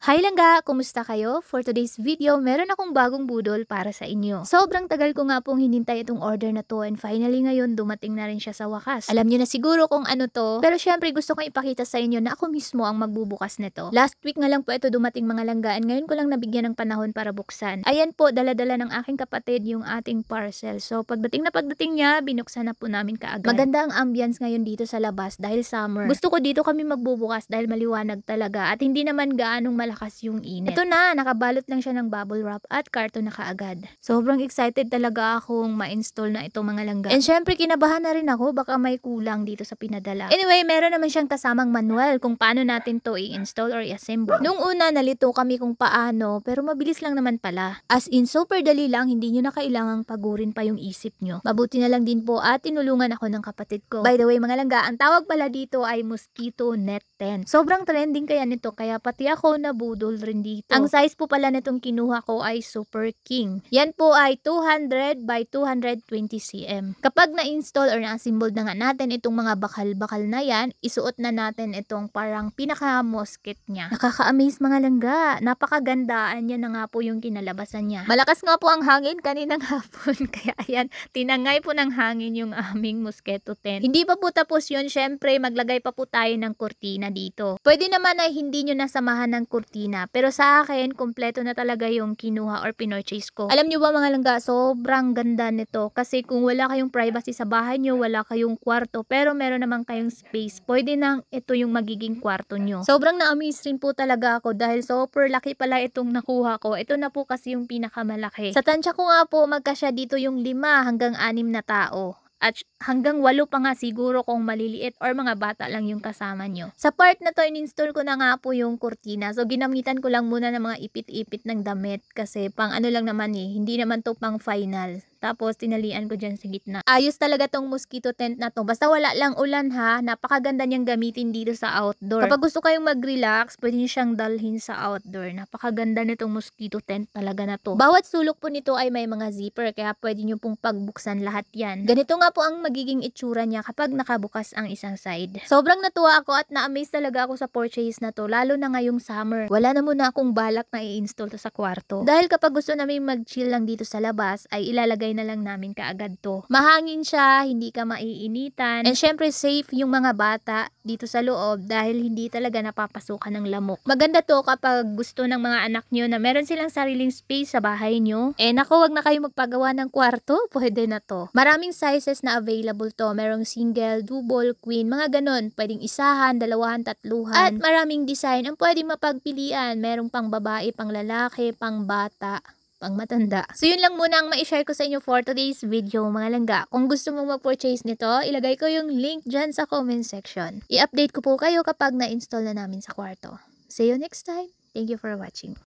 Hi langga! Kumusta kayo? For today's video, meron akong bagong budol para sa inyo. Sobrang tagal ko nga pong hinintay itong order na to and finally ngayon dumating na rin siya sa wakas. Alam nyo na siguro kung ano to, pero syempre gusto kong ipakita sa inyo na ako mismo ang magbubukas nito. Last week nga lang po ito dumating mga langgaan, ngayon ko lang nabigyan ng panahon para buksan. Ayan po, dala-dala ng aking kapatid yung ating parcel. So pagdating niya, binuksan na po namin kaagad. Maganda ang ambience ngayon dito sa labas dahil summer. Gusto ko dito kami magbubukas dahil maliwanag talaga at hindi naman gaanong malakas yung init. Ito na, nakabalot lang siya ng bubble wrap at karton na kaagad. Sobrang excited talaga akong ma-install na ito mga langga. And syempre kinabahan na rin ako, baka may kulang dito sa pinadala. Anyway, meron naman siyang kasamang manual kung paano natin to i-install or i-assemble. Nung una, nalito kami kung paano, pero mabilis lang naman pala. As in, super dali lang, hindi nyo na kailangang pagurin pa yung isip nyo. Mabuti na lang din po at tinulungan ako ng kapatid ko. By the way mga langga, ang tawag pala dito ay Mosquito Net 10. Sobrang trending kaya nito, kaya pati ako nabudol rin dito. Ang size po pala nitong kinuha ko ay Super King. Yan po ay 200 by 220 cm. Kapag na-install or na-assembled na nga natin itong mga bakal-bakal na yan, isuot na natin itong parang pinaka-mosquito niya. Nakaka-amaze mga langga. Napakagandaan niya na nga po yung kinalabasan niya. Malakas nga po ang hangin kaninang hapon. Kaya ayan, tinangay po ng hangin yung aming mosquito tent. Hindi pa po tapos yun. Syempre, maglagay pa po tayo ng kurtina dito. Pwede naman ay hindi nyo nasamahan ng kurtina. Pero sa akin, kompleto na talaga yung kinuha or pinurchase ko. Alam nyo ba mga langga, sobrang ganda nito. Kasi kung wala kayong privacy sa bahay nyo, wala kayong kwarto, pero meron naman kayong space, pwede nang ito yung magiging kwarto nyo. Sobrang na-amaze rin po talaga ako dahil super laki pala itong nakuha ko. Ito na po kasi yung pinakamalaki. Sa tansya ko nga po, magkasya dito yung 5 hanggang 6 na tao. At hanggang 8 pa nga siguro kung maliliit or mga bata lang yung kasama nyo. Sa part na to, in-install ko na nga po yung kurtina. So, ginamitan ko lang muna ng mga ipit-ipit ng damit kasi pang ano lang naman hindi naman to pang final. Tapos, tinalian ko dyan sa gitna. Ayos talaga tong mosquito tent na to. Basta wala lang ulan ha. Napakaganda niyang gamitin dito sa outdoor. Kapag gusto kayong mag-relax, pwede niyo siyang dalhin sa outdoor. Napakaganda nitong mosquito tent talaga na to. Bawat sulok po nito ay may mga zipper. Kaya pwede niyo pong pagbuksan lahat yan. Ganito nga po ang magiging itsura niya kapag nakabukas ang isang side. Sobrang natuwa ako at na-amaze talaga ako sa purchase na to. Lalo na ngayong summer. Wala na muna akong balak na i-install to sa kwarto. Dahil kapag gusto namin mag-chill lang dito sa labas, ay ilalagay na lang namin kaagad to. Mahangin siya, hindi ka maiinitan, and syempre safe yung mga bata dito sa loob dahil hindi talaga napapasukan ng lamok. Maganda to kapag gusto ng mga anak nyo na meron silang sariling space sa bahay nyo. Naku, wag na kayo magpagawa ng kwarto, pwede na to. Maraming sizes na available to. Merong single, double, queen, mga ganon. Pwedeng isahan, dalawahan, tatluhan. At maraming design ang pwedeng mapagpilian. Merong pang babae, pang lalaki, pang bata, pang matanda. So yun lang muna ang ma-share ko sa inyo for today's video mga langga. Kung gusto mong mag-purchase nito, ilagay ko yung link dyan sa comment section. I-update ko po kayo kapag na-install na namin sa kwarto. See you next time. Thank you for watching.